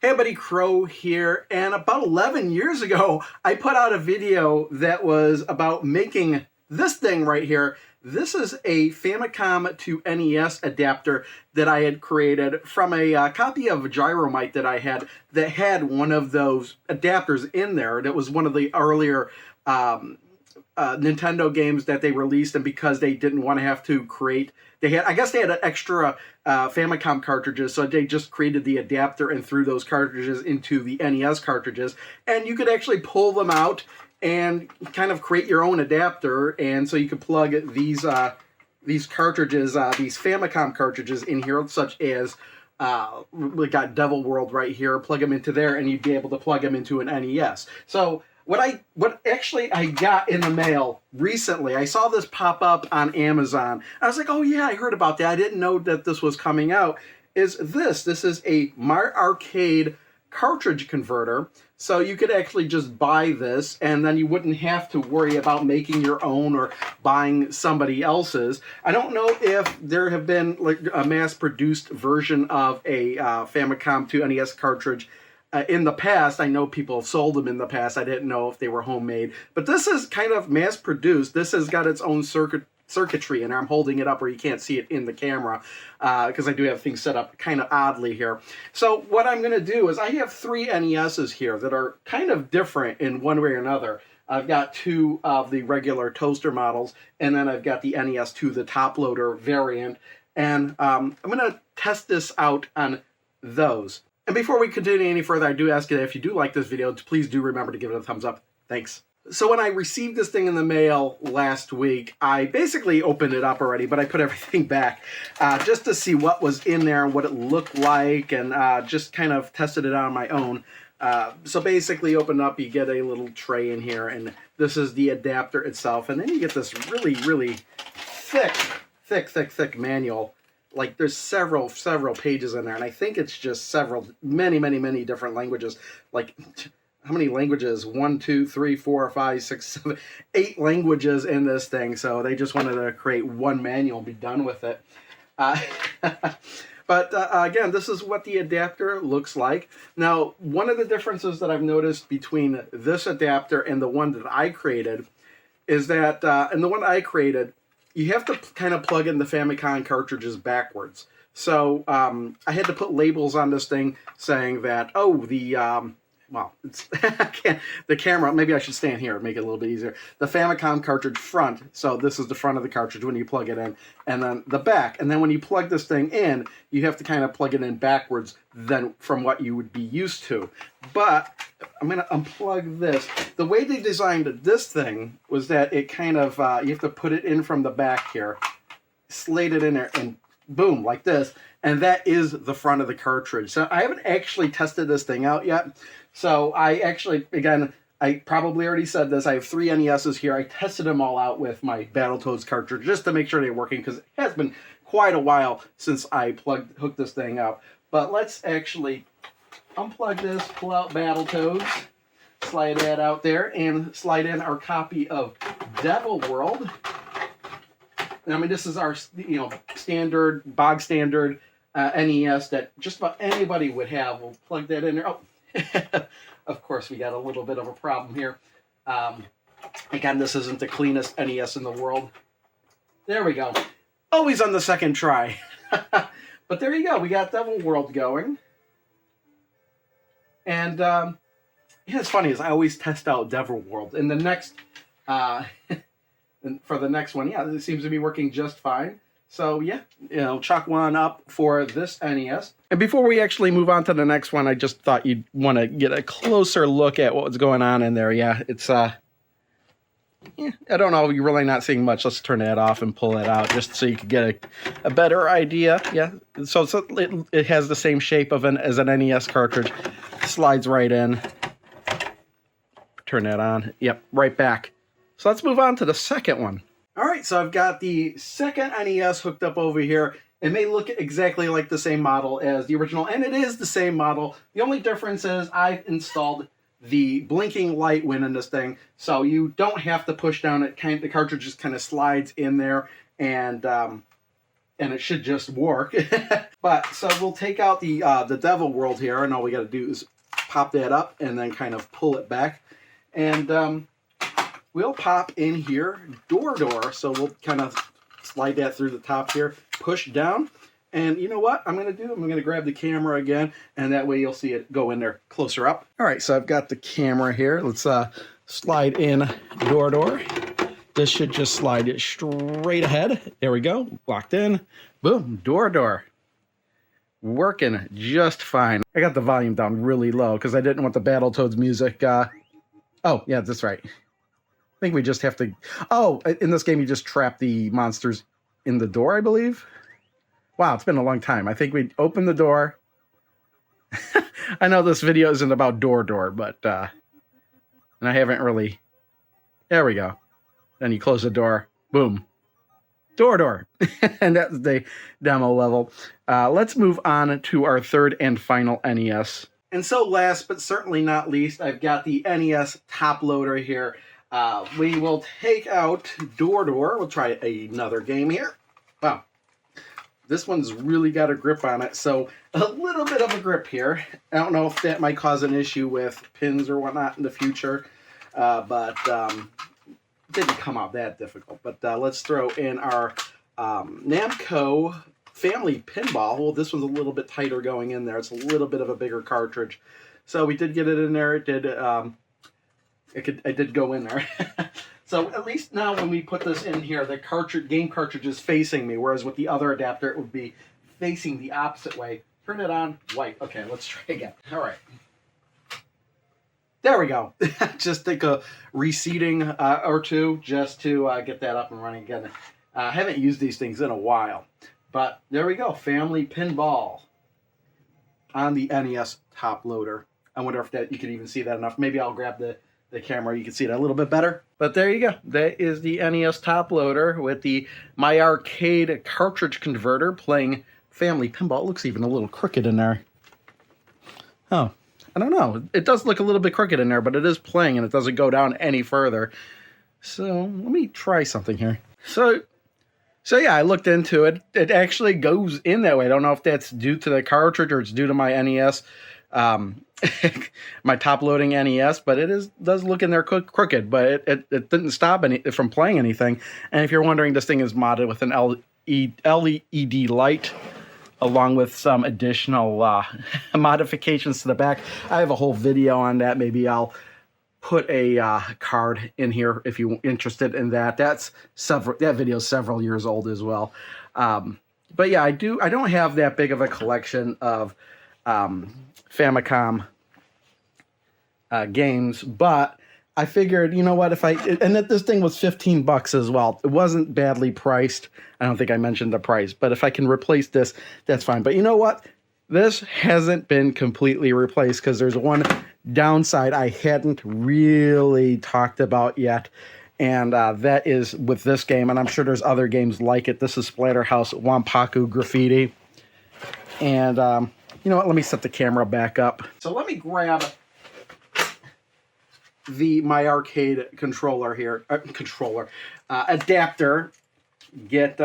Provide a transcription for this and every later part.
Hey buddy, Crow here, and about 11 years ago I put out a video that was about making this thing right here. This is a Famicom to NES adapter that I had created from a copy of Gyromite that I had that had one of those adapters in there. That was one of the earlier Nintendo games that they released, and because they didn't want to have to create, I guess they had an extra Famicom cartridges, so they just created the adapter and threw those cartridges into the NES cartridges, and you could actually pull them out and kind of create your own adapter. And so you could plug these cartridges, these Famicom cartridges in here, such as we got Devil World right here, plug them into there, and you'd be able to plug them into an NES. So what actually I got in the mail recently, I saw this pop up on Amazon. I was like, oh yeah, I heard about that. I didn't know that this was coming out. This is a My Arcade cartridge converter. So you could actually just buy this, and then you wouldn't have to worry about making your own or buying somebody else's. I don't know if there have been like a mass-produced version of a Famicom to NES cartridge in the past. I know people have sold them in the past. I didn't know if they were homemade. But this is kind of mass-produced. This has got its own circuitry, and I'm holding it up where you can't see it in the camera because I do have things set up kind of oddly here. So what I'm going to do is I have three NESs here that are kind of different in one way or another. I've got two of the regular toaster models, and then I've got the NES 2, the top loader variant, and I'm going to test this out on those. And before we continue any further, I do ask you that if you do like this video, please do remember to give it a thumbs up. Thanks. So when I received this thing in the mail last week, I basically opened it up already, but I put everything back just to see what was in there and what it looked like, and just kind of tested it on my own. So basically open up, you get a little tray in here, and this is the adapter itself, and then you get this really, really thick manual. Like there's several pages in there, and I think it's just many different languages. Like, how many languages? 1, 2, 3, 4, 5, 6, 7, 8 languages in this thing. So they just wanted to create one manual and be done with it. But again, this is what the adapter looks like. Now, one of the differences that I've noticed between this adapter and the one that I created is that in the one I created, you have to kind of plug in the Famicom cartridges backwards. So I had to put labels on this thing saying that, oh, well, it's the camera, maybe I should stand here and make it a little bit easier. The Famicom cartridge front, so this is the front of the cartridge when you plug it in, and then the back. And then when you plug this thing in, you have to kind of plug it in backwards than from what you would be used to. But I'm going to unplug this. The way they designed this thing was that it kind of, you have to put it in from the back here, slide it in there, and boom, like this. And that is the front of the cartridge. So I haven't actually tested this thing out yet. So I actually, again, I probably already said this, I have three NESs here. I tested them all out with my Battletoads cartridge just to make sure they're working, because it has been quite a while since I hooked this thing up. But let's actually unplug this, pull out Battletoads, slide that out there, and slide in our copy of Devil World. And I mean, this is our, standard, bog standard NES that just about anybody would have. We'll plug that in there. Oh, of course, we got a little bit of a problem here. Again, this isn't the cleanest NES in the world. There we go. Always on the second try. But there you go. We got Devil World going. And it's funny, is I always test out Devil World. In the next, for the next one, yeah, it seems to be working just fine. So yeah, chalk one up for this NES. And before we actually move on to the next one, I just thought you'd want to get a closer look at what was going on in there. Yeah, it's I don't know, you're really not seeing much. Let's turn that off and pull that out just so you can get a better idea. Yeah, so it has the same shape of as an NES cartridge. Slides right in. Turn that on. Yep, right back. So let's move on to the second one. All right, so I've got the second NES hooked up over here. It may look exactly like the same model as the original, and it is the same model. The only difference is I've installed the blinking light win in this thing, so you don't have to push down it. The cartridge just kind of slides in there, and and it should just work. But so we'll take out the Devil World here, and all we got to do is pop that up and then kind of pull it back, and we'll pop in here door. So we'll kind of slide that through the top here, push down, and you know what I'm going to do? I'm going to grab the camera again, and that way you'll see it go in there closer up. All right, so I've got the camera here. Let's slide in door. This should just slide it straight ahead. There we go, locked in. Boom, door. Working just fine. I got the volume down really low because I didn't want the Battletoads music. Oh, yeah, that's right. I think we just have to... Oh, in this game, you just trap the monsters in the door, I believe. Wow, it's been a long time. I think we open the door. I know this video isn't about door, but... and I haven't really... There we go. Then you close the door. Boom. Door. And that's the demo level. Let's move on to our third and final NES. And so last but certainly not least, I've got the NES top loader here. We will take out door. We'll try another game here. Wow. This one's really got a grip on it. So a little bit of a grip here. I don't know if that might cause an issue with pins or whatnot in the future. But didn't come out that difficult. But let's throw in our Namco Family Pinball. Well, this one's a little bit tighter going in there. It's a little bit of a bigger cartridge. So we did get it in there. It did go in there. So at least now when we put this in here, the game cartridge is facing me, whereas with the other adapter, it would be facing the opposite way. Turn it on, white. Okay, let's try again. All right. There we go. Just take a reseating or two just to get that up and running again. I haven't used these things in a while. But there we go. Family Pinball on the NES top loader. I wonder if that you can even see that enough. Maybe I'll grab the camera. You can see it a little bit better. But there you go. That is the NES top loader with the My Arcade cartridge converter playing Family Pinball. It looks even a little crooked in there. Oh. I don't know. It does look a little bit crooked in there, but it is playing and it doesn't go down any further. So let me try something here. So yeah, I looked into it. It actually goes in that way. I don't know if that's due to the cartridge or it's due to my NES, my top loading NES, but does look in there crooked, but it didn't stop it from playing anything. And if you're wondering, this thing is modded with an LED light, along with some additional modifications to the back. I have a whole video on that. Maybe I'll put a card in here if you're interested in that. That video is several years old as well. But yeah, I don't have that big of a collection of Famicom games, but I figured, you know what, and that this thing was $15 as well. It wasn't badly priced. I don't think I mentioned the price, but if I can replace this, that's fine. But you know what? This hasn't been completely replaced because there's one downside I hadn't really talked about yet, and that is with this game, and I'm sure there's other games like it. This is Splatterhouse Wampaku Graffiti. And you know what? Let me set the camera back up. So let me grab the My Arcade controller here, adapter, get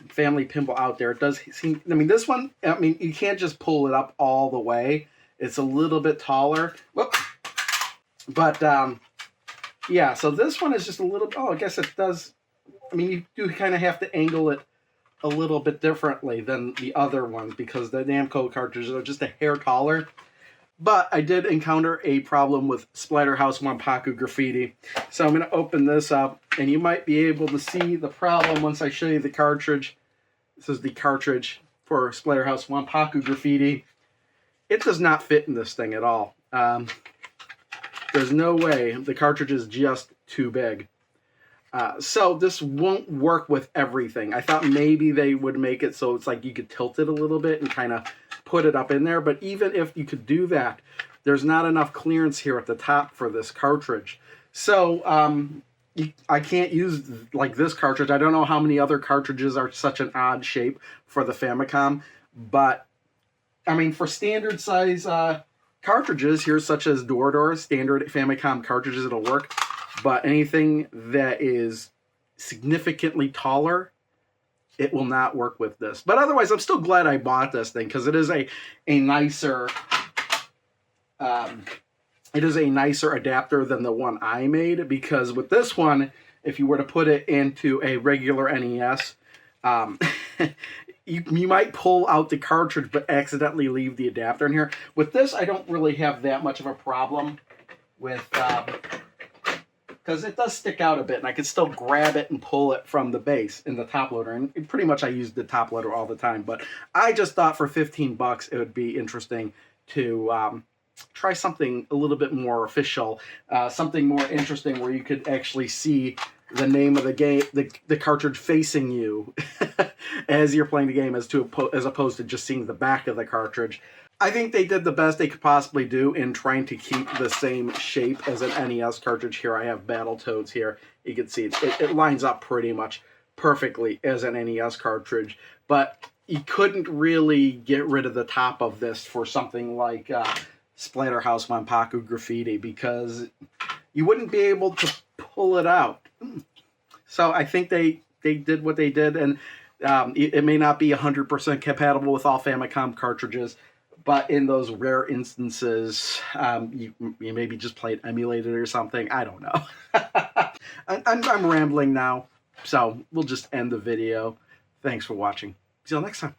Family Pinball out there. It does seem, I mean, this one, I mean, you can't just pull it up all the way. It's a little bit taller. Whoop. But, yeah, so this one is just a little, I guess it does, I mean, you do kind of have to angle it a little bit differently than the other ones because the Namco cartridges are just a hair taller. But I did encounter a problem with Splatterhouse Wampaku Graffiti. So I'm going to open this up, and you might be able to see the problem once I show you the cartridge. This is the cartridge for Splatterhouse Wampaku Graffiti. It does not fit in this thing at all. There's no way. The cartridge is just too big. So this won't work with everything. I thought maybe they would make it so it's like you could tilt it a little bit and kind of put it up in there. But even if you could do that, there's not enough clearance here at the top for this cartridge. So I can't use like this cartridge. I don't know how many other cartridges are such an odd shape for the Famicom. But, I mean, for standard size cartridges here, such as Door, standard Famicom cartridges, it'll work. But anything that is significantly taller, it will not work with this. But otherwise, I'm still glad I bought this thing, because it is a nicer adapter than the one I made, because with this one, if you were to put it into a regular NES, you might pull out the cartridge but accidentally leave the adapter in here. With this, I don't really have that much of a problem with, because it does stick out a bit, and I can still grab it and pull it from the base in the top loader. And pretty much I use the top loader all the time, but I just thought for 15 bucks it would be interesting to try something a little bit more official, something more interesting where you could actually see the name of the game, the cartridge facing you as you're playing the game, as opposed to just seeing the back of the cartridge. I think they did the best they could possibly do in trying to keep the same shape as an NES cartridge. Here I have Battletoads here. You can see it lines up pretty much perfectly as an NES cartridge, but you couldn't really get rid of the top of this for something like Splatterhouse Wanpaku Graffiti, because you wouldn't be able to pull it out. So I think they did what they did, and it may not be 100% compatible with all Famicom cartridges, but in those rare instances, you maybe just play it emulated or something. I don't know. I'm rambling now, so we'll just end the video. Thanks for watching. See you next time.